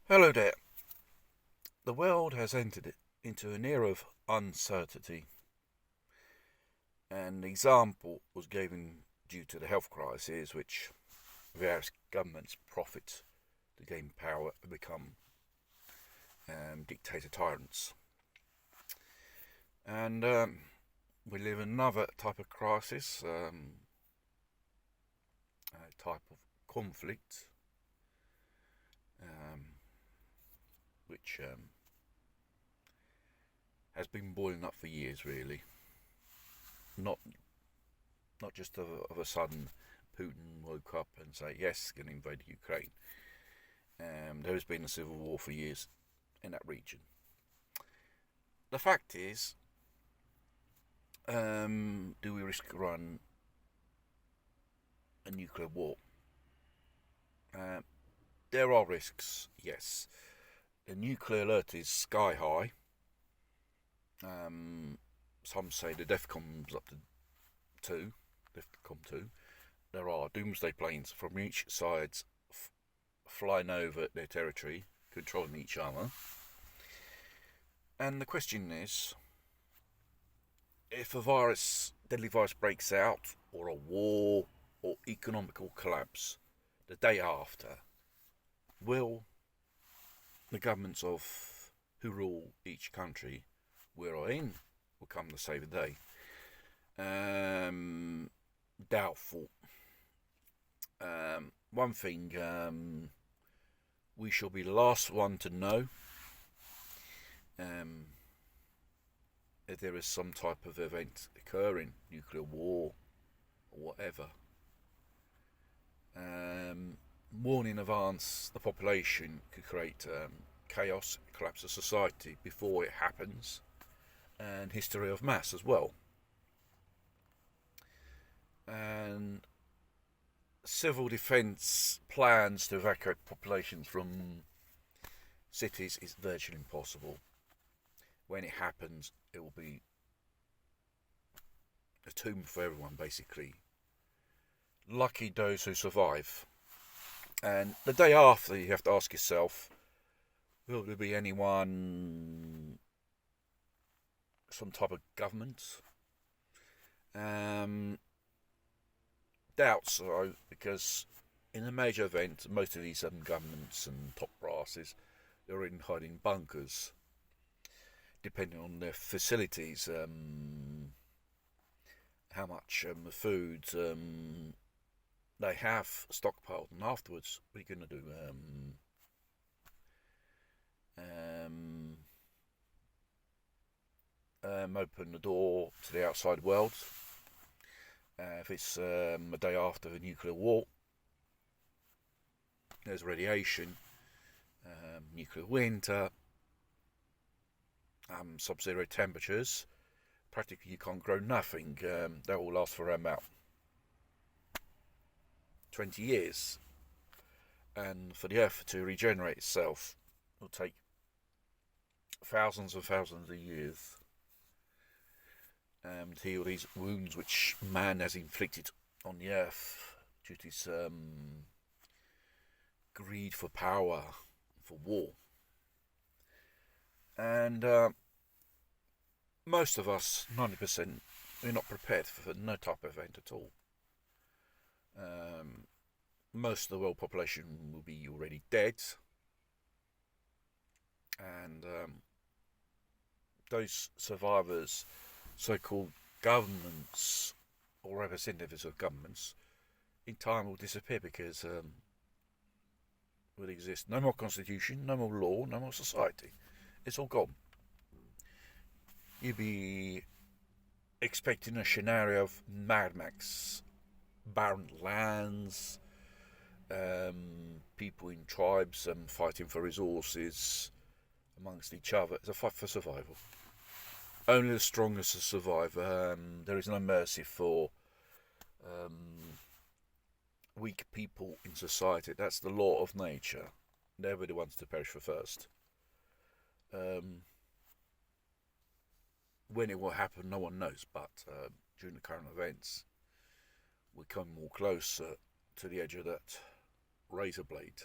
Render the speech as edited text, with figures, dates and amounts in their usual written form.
Hello there. The world has entered into an era of uncertainty. An example was given due to the health crisis, which various governments profit to gain power and become dictator tyrants. And we live in another type of crisis, a type of conflict, um, which has been boiling up for years, really. Not not just of a sudden Putin woke up and say yes, going to invade Ukraine. There has been a civil war for years in that region. The fact is, do we risk run a nuclear war? Uh, there are risks, yes. The nuclear alert is sky high. Some say the DEFCON's up to two, DEFCON 2. There are doomsday planes from each side flying over their territory, controlling each other. And the question is, if a deadly virus breaks out, or a war, or economical collapse the day after, will the governments of who rule each country we're in will come to save the day? Doubtful. One thing, we shall be the last one to know um, if there is some type of event occurring, nuclear war or whatever. Warning in advance the population could create chaos, collapse of society before it happens, and history of mass as well. And civil defence plans to evacuate populations from cities is virtually impossible. When it happens, it will be a tomb for everyone, basically. Lucky those who survive. And the day after, you have to ask yourself, will there be anyone, some type of government? Doubt so, because in a major event, most of these governments and top brasses, they're in hiding bunkers, depending on their facilities, how much food they have stockpiled, and afterwards, what are you going to do? Open the door to the outside world. If it's a day after a nuclear war, there's radiation, nuclear winter, sub-zero temperatures. Practically, you can't grow nothing. That will last for about 20 years. And for the Earth to regenerate itself, it will take thousands and thousands of years to heal these wounds which man has inflicted on the Earth due to his greed for power, for war. And most of us, 90%, we're not prepared for no type of event at all. Most of the world population will be already dead, and those survivors, so-called governments or representatives of governments, in time will disappear because will exist no more constitution, no more law, no more society. It's all gone. You'd be expecting a scenario of Mad Max, barren lands, people in tribes fighting for resources amongst each other. It's a fight for survival. Only the strongest survive. There is no mercy for weak people in society. That's the law of nature. They're the ones to perish for first. When it will happen, no one knows. But during the current events, we come more closer to the edge of that razor blade.